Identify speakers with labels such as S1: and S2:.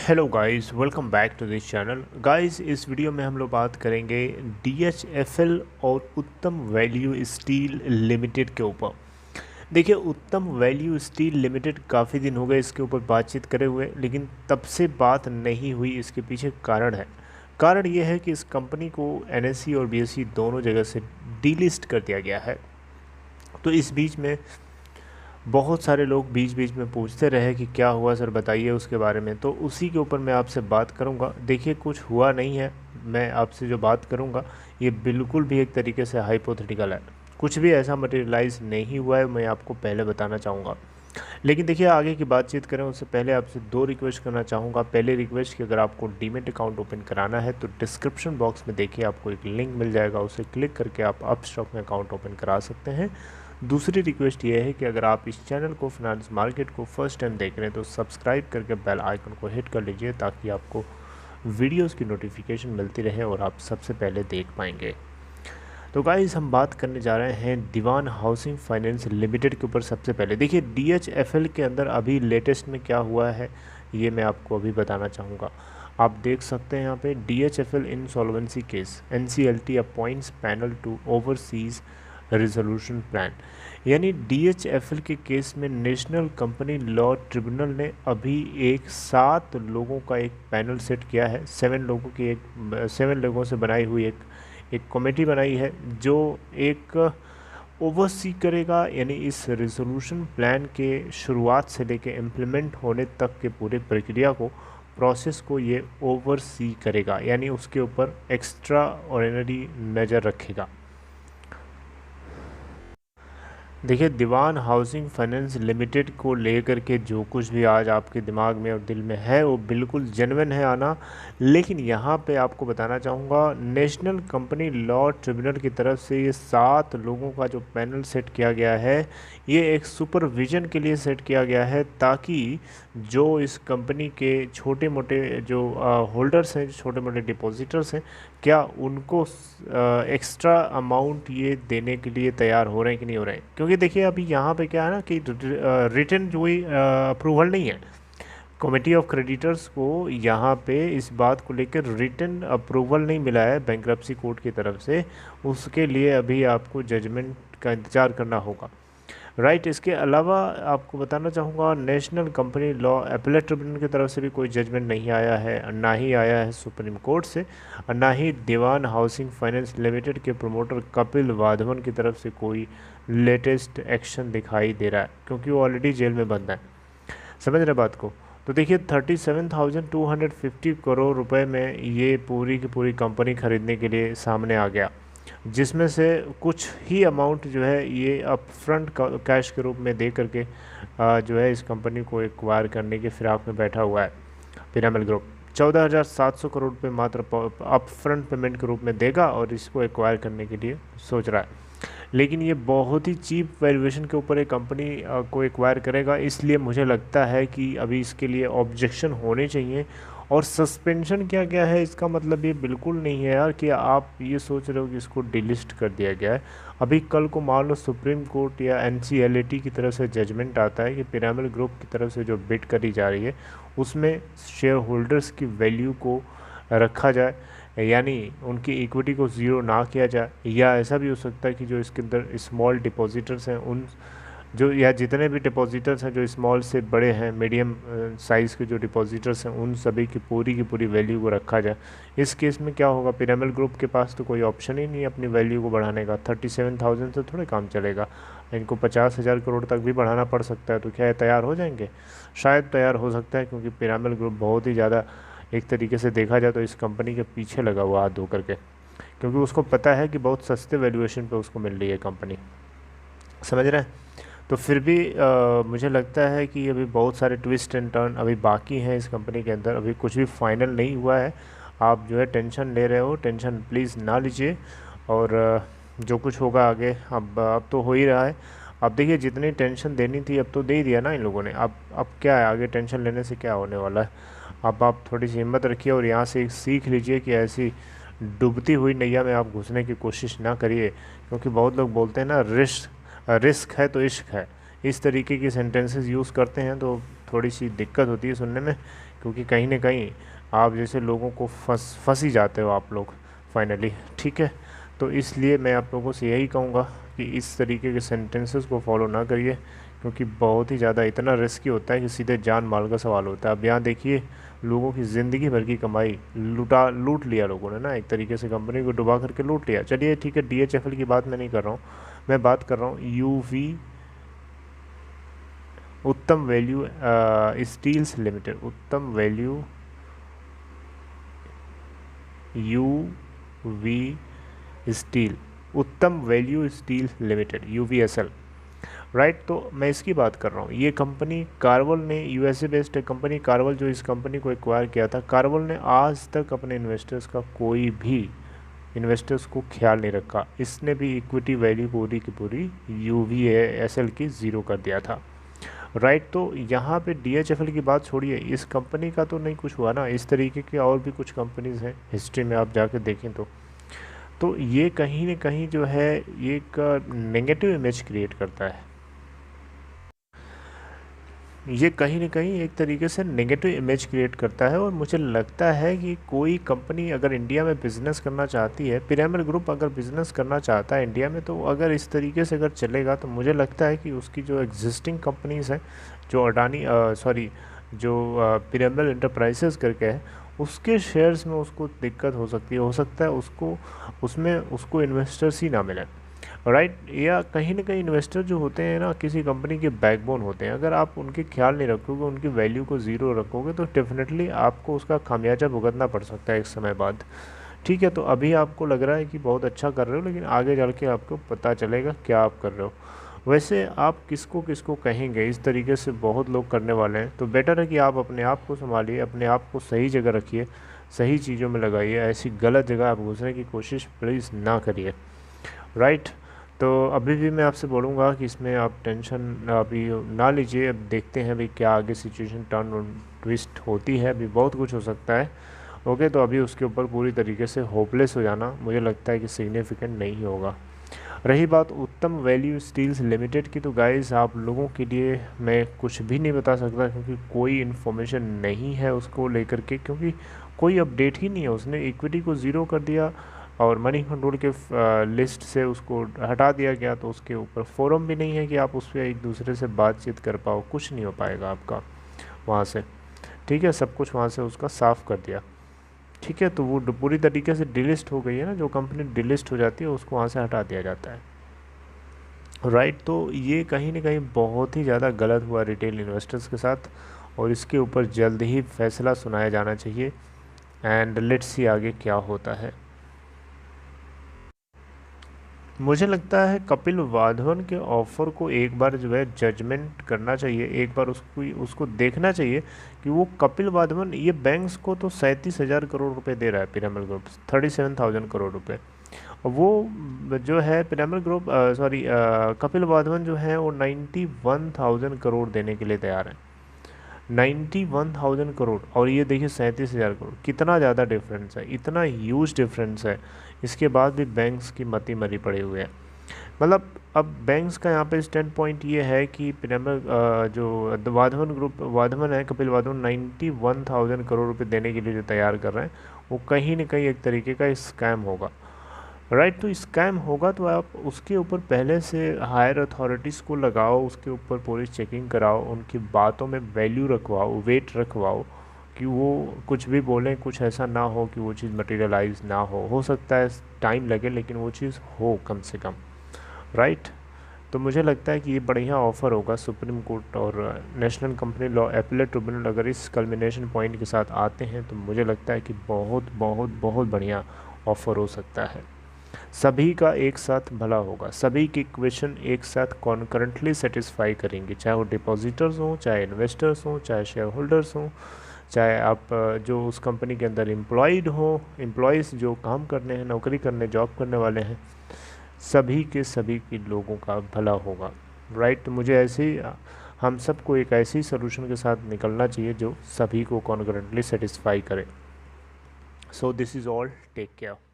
S1: Hello guys, welcome back to this channel. Guys, इस video में हम लोग बात करेंगे DHFL और उत्तम वैल्यू स्टील लिमिटेड के ऊपर। देखिए, उत्तम वैल्यू स्टील लिमिटेड काफ़ी दिन हो गए इसके ऊपर बातचीत करे हुए, लेकिन तब से बात नहीं हुई। इसके पीछे कारण है। कारण ये है कि इस कंपनी को NSE और BSE दोनों जगह से डीलिस्ट कर दिया गया है। तो इस बीच में बहुत सारे लोग बीच बीच में पूछते रहे कि क्या हुआ सर, बताइए उसके बारे में। तो उसी के ऊपर मैं आपसे बात करूंगा। देखिए, कुछ हुआ नहीं है। मैं आपसे जो बात करूंगा ये बिल्कुल भी एक तरीके से हाइपोथेटिकल है। कुछ भी ऐसा मटेरियलाइज नहीं हुआ है, मैं आपको पहले बताना चाहूँगा। लेकिन देखिए, आगे की बातचीत करें उससे पहले आपसे दो रिक्वेस्ट करना चाहूँगा। पहले रिक्वेस्ट कि अगर आपको डीमेट अकाउंट ओपन कराना है तो डिस्क्रिप्शन बॉक्स में देखिए आपको एक लिंक मिल जाएगा, उसे क्लिक करके आप अपस्टॉक में अकाउंट ओपन करा सकते हैं। दूसरी रिक्वेस्ट ये है कि अगर आप इस चैनल को फाइनेंस मार्केट को फर्स्ट टाइम देख रहे हैं तो सब्सक्राइब करके बेल आइकन को हिट कर लीजिए, ताकि आपको वीडियोस की नोटिफिकेशन मिलती रहे और आप सबसे पहले देख पाएंगे। तो गाइस, हम बात करने जा रहे हैं दीवान हाउसिंग फाइनेंस लिमिटेड के ऊपर। सबसे पहले देखिए, DHFL के अंदर अभी लेटेस्ट में क्या हुआ है ये मैं आपको अभी बताना चाहूँगा। आप देख सकते हैं यहाँ पे DHFL insolvency case, NCLT appoints panel to overseas resolution plan. यानी DHFL के केस में नेशनल कंपनी लॉ ट्रिब्यूनल ने अभी एक 7 लोगों का एक पैनल सेट किया है। 7 लोगों से बनाई हुई एक कमेटी बनाई है जो एक ओवरसी करेगा, यानी इस रिजोल्यूशन प्लान के शुरुआत से लेकर इम्प्लीमेंट होने तक के पूरे प्रक्रिया को, प्रोसेस को ये ओवरसी करेगा, यानी उसके ऊपर एक्स्ट्रा ऑर्डिनरी नज़र रखेगा। देखिए, दीवान हाउसिंग फाइनेंस लिमिटेड को लेकर के जो कुछ भी आज आपके दिमाग में और दिल में है वो बिल्कुल जेन्युइन है आना। लेकिन यहाँ पे आपको बताना चाहूँगा, नेशनल कंपनी लॉ ट्रिब्यूनल की तरफ से ये 7 लोगों का जो पैनल सेट किया गया है, ये एक सुपरविजन के लिए सेट किया गया है, ताकि जो इस कंपनी के छोटे मोटे जो होल्डर्स हैं, छोटे मोटे डिपॉजिटर्स हैं, क्या उनको एक्स्ट्रा अमाउंट ये देने के लिए तैयार हो रहे हैं कि नहीं हो रहे हैं। क्योंकि देखिए, अभी यहाँ पे क्या है ना कि रिटन जो अप्रूवल नहीं है। कमेटी ऑफ क्रेडिटर्स को यहाँ पे इस बात को लेकर रिटन अप्रूवल नहीं मिला है बैंक्रप्सी कोर्ट की तरफ से। उसके लिए अभी आपको जजमेंट का इंतज़ार करना होगा, राइट। इसके अलावा आपको बताना चाहूँगा, national company law appellate tribunal की तरफ से भी कोई जजमेंट नहीं आया है, ना ही आया है सुप्रीम कोर्ट से, और ना ही दीवान हाउसिंग फाइनेंस लिमिटेड के प्रमोटर कपिल वाधवन की तरफ से कोई लेटेस्ट एक्शन दिखाई दे रहा है, क्योंकि वो ऑलरेडी जेल में बंद है। समझ रहे बात को। तो देखिए, 37,250 करोड़ रुपए में ये पूरी की पूरी कंपनी खरीदने के लिए सामने आ गया, जिसमें से कुछ ही अमाउंट जो है ये अप फ्रंट कैश के रूप में दे करके जो है इस कंपनी को एक्वायर करने के फिराक में बैठा हुआ है पिरामिड ग्रुप। 14,700 करोड़ रुपये मात्र अप फ्रंट पेमेंट के रूप में देगा और इसको एक्वायर करने के लिए सोच रहा है। लेकिन ये बहुत ही चीप वैल्यूएशन के ऊपर एक कंपनी को एक्वायर करेगा, इसलिए मुझे लगता है कि अभी इसके लिए ऑब्जेक्शन होने चाहिए। और सस्पेंशन क्या क्या है, इसका मतलब ये बिल्कुल नहीं है यार कि आप ये सोच रहे हो कि इसको डिलिस्ट कर दिया गया है। अभी कल को मान लो सुप्रीम कोर्ट या NCLT की तरफ से जजमेंट आता है कि पिरामिड ग्रुप की तरफ से जो बिड करी जा रही है उसमें शेयर होल्डर्स की वैल्यू को रखा जाए, यानी उनकी इक्विटी को ज़ीरो ना किया जाए। या ऐसा भी हो सकता है कि जो इसके अंदर स्मॉल डिपॉजिटर्स हैं, उन जो या जितने भी डिपॉजिटर्स हैं जो स्मॉल से बड़े हैं, मीडियम साइज़ के जो डिपॉजिटर्स हैं, उन सभी की पूरी वैल्यू को रखा जाए। इस केस में क्या होगा, पिरामिड ग्रुप के पास तो कोई ऑप्शन ही नहीं है अपनी वैल्यू को बढ़ाने का। 37,000 से थोड़े काम चलेगा, इनको 50,000 करोड़ तक भी बढ़ाना पड़ सकता है। तो क्या ये तैयार हो जाएंगे? शायद तैयार हो सकता है, क्योंकि पिरामिड ग्रुप बहुत ही ज़्यादा एक तरीके से देखा जाए तो इस कंपनी के पीछे लगा हुआ हाथ धो करके, क्योंकि उसको पता है कि बहुत सस्ते वैल्यूएशन पे उसको मिल रही है कंपनी। समझ रहे हैं? तो फिर भी मुझे लगता है कि अभी बहुत सारे ट्विस्ट एंड टर्न अभी बाकी हैं इस कंपनी के अंदर, अभी कुछ भी फाइनल नहीं हुआ है। आप जो है टेंशन ले रहे हो, टेंशन प्लीज़ ना लीजिए। और जो कुछ होगा आगे, अब तो हो ही रहा है। अब देखिए, जितनी टेंशन देनी थी अब तो दे ही दिया ना इन लोगों ने। अब क्या है, आगे टेंशन लेने से क्या होने वाला है। अब आप थोड़ी सी हिम्मत रखिए और यहाँ से एक सीख लीजिए कि ऐसी डूबती हुई नैया में आप घुसने की कोशिश ना करिए, क्योंकि बहुत लोग बोलते हैं ना, रिस्क है तो इश्क है, इस तरीके की सेंटेंसेस यूज़ करते हैं। तो थोड़ी सी दिक्कत होती है सुनने में, क्योंकि कहीं ना कहीं आप जैसे लोगों को फंस ही जाते हो आप लोग फाइनली, ठीक है। तो इसलिए मैं आप लोगों से यही कहूँगा कि इस तरीके के सेंटेंसेस को फॉलो ना करिए, क्योंकि बहुत ही ज़्यादा इतना रिस्की होता है कि सीधे जान माल का सवाल होता है। अब यहाँ देखिए, लोगों की ज़िंदगी भर की कमाई लूट लिया लोगों ने ना, एक तरीके से कंपनी को डुबा करके लूट लिया। चलिए ठीक है, DHFL की बात मैं नहीं कर रहा हूँ, मैं बात कर रहा हूँ UV उत्तम वैल्यू स्टील्स लिमिटेड, उत्तम वैल्यू UV स्टील, उत्तम value steel limited, UVSL, right. तो मैं इसकी बात कर रहा हूँ। ये कंपनी कार्वल ने, USA बेस्ड कंपनी कार्वल जो इस कंपनी को एक्वायर किया था, कार्वल ने आज तक अपने इन्वेस्टर्स का कोई भी इन्वेस्टर्स को ख्याल नहीं रखा। इसने भी इक्विटी वैल्यू पूरी की पूरी UVSL की ज़ीरो कर दिया था, राइट। तो यहाँ पे DHFL की बात छोड़िए, इस कंपनी का तो नहीं कुछ हुआ ना, इस तरीके की और भी कुछ कंपनीज़ हैं हिस्ट्री में आप जाके देखें तो ये कहीं ना कहीं जो है ये एक नेगेटिव इमेज क्रिएट करता है। ये कहीं ना कहीं एक तरीके से नेगेटिव इमेज क्रिएट करता है। और मुझे लगता है कि कोई कंपनी अगर इंडिया में बिज़नेस करना चाहती है, पिरामिड ग्रुप अगर बिज़नेस करना चाहता है इंडिया में, तो अगर इस तरीके से अगर चलेगा तो मुझे लगता है कि उसकी जो एग्जिस्टिंग कंपनीज़ हैं, जो अडानी जो पिरामिड इंटरप्राइजेस करके है, उसके शेयर्स में उसको दिक्कत हो सकती है, हो सकता है उसको इन्वेस्टर्स ही ना मिले, राइट। या कहीं ना कहीं इन्वेस्टर जो होते हैं ना, किसी कंपनी के बैकबोन होते हैं, अगर आप उनके ख्याल नहीं रखोगे, उनकी वैल्यू को ज़ीरो रखोगे, तो डेफिनेटली आपको उसका खामियाजा भुगतना पड़ सकता है एक समय बाद, ठीक है। तो अभी आपको लग रहा है कि बहुत अच्छा कर रहे हो, लेकिन आगे चल के आपको पता चलेगा क्या आप कर रहे हो। वैसे आप किसको किसको कहेंगे, इस तरीके से बहुत लोग करने वाले हैं, तो बेटर है कि आप अपने आप को संभालिए, अपने आप को सही जगह रखिए, सही चीज़ों में लगाइए, ऐसी गलत जगह आप घुसने की कोशिश प्लीज़ ना करिए, राइट। तो अभी भी मैं आपसे बोलूँगा कि इसमें आप टेंशन अभी ना लीजिए, अब देखते हैं भाई क्या आगे सिचुएशन टर्न ट्विस्ट होती है, अभी बहुत कुछ हो सकता है, ओके। तो अभी उसके ऊपर पूरी तरीके से होपलेस हो जाना मुझे लगता है कि सिग्निफिकेंट नहीं होगा। रही बात उत्तम वैल्यू स्टील्स लिमिटेड की, तो गाइस आप लोगों के लिए मैं कुछ भी नहीं बता सकता, क्योंकि कोई इन्फॉर्मेशन नहीं है उसको लेकर के, क्योंकि कोई अपडेट ही नहीं है। उसने इक्विटी को ज़ीरो कर दिया और मनी कंट्रोल के लिस्ट से उसको हटा दिया गया, तो उसके ऊपर फोरम भी नहीं है कि आप उस पर एक दूसरे से बातचीत कर पाओ, कुछ नहीं हो पाएगा आपका वहाँ से, ठीक है। सब कुछ वहाँ से उसका साफ़ कर दिया, ठीक है। तो वो पूरी तरीके से डिलिस्ट हो गई है ना, जो कंपनी डिलिस्ट हो जाती है उसको वहाँ से हटा दिया जाता है, राइट। तो ये कहीं ना कहीं बहुत ही ज़्यादा गलत हुआ रिटेल इन्वेस्टर्स के साथ, और इसके ऊपर जल्द ही फैसला सुनाया जाना चाहिए। एंड लेट्स सी आगे क्या होता है। मुझे लगता है कपिल वाधवन के ऑफ़र को एक बार जो है जजमेंट करना चाहिए, एक बार उसको देखना चाहिए कि वो कपिल वाधवन ये बैंक्स को तो 37,000 करोड़ रुपए दे रहा है पिरामिड ग्रुप, 37,000 करोड़ रुपए। और वो जो है पिरामिड ग्रुप कपिल वाधवन जो है वो 91,000 करोड़ देने के लिए तैयार है, 91,000 करोड़, और ये देखिए 37,000 करोड़, कितना ज़्यादा डिफरेंस है, इतना ह्यूज डिफरेंस है। इसके बाद भी बैंक्स की मती मरी पड़े हुए हैं। मतलब अब बैंक्स का यहाँ पे स्टैंड पॉइंट ये है कि पिरामिड जो वाधवन है, कपिल वाधवन 91,000 करोड़ रुपए देने के लिए जो तैयार कर रहे हैं, वो कहीं ना कहीं एक तरीके का स्कैम होगा, राइट। तो स्कैम होगा तो आप उसके ऊपर पहले से हायर अथॉरिटीज़ को लगाओ, उसके ऊपर पुलिस चेकिंग कराओ, उनकी बातों में वैल्यू रखवाओ, वेट रखवाओ, कि वो कुछ भी बोलें, कुछ ऐसा ना हो कि वो चीज़ मटेरियलाइज ना हो सकता है टाइम लगे, लेकिन वो चीज़ हो कम से कम, राइट। तो मुझे लगता है कि ये बढ़िया ऑफ़र होगा। सुप्रीम कोर्ट और national company law appellate tribunal अगर इस कल्मिनेशन पॉइंट के साथ आते हैं, तो मुझे लगता है कि बहुत बहुत बहुत बढ़िया ऑफ़र हो सकता है, सभी का एक साथ भला होगा, सभी की इक्वेशन एक साथ कॉन्करेंटली सेटिस्फाई करेंगे, चाहे वो डिपॉजिटर्स हों, चाहे इन्वेस्टर्स हों, चाहे शेयर होल्डर्स हों, चाहे आप जो उस कंपनी के अंदर एम्प्लॉयज़ जो काम करने हैं, नौकरी करने, जॉब करने वाले हैं, सभी के लोगों का भला होगा, राइट। तो मुझे ऐसे ही हम सबको एक ऐसे ही सोल्यूशन के साथ निकलना चाहिए जो सभी को कॉन्करेंटली सेटिस्फाई करे। So this is all, take care.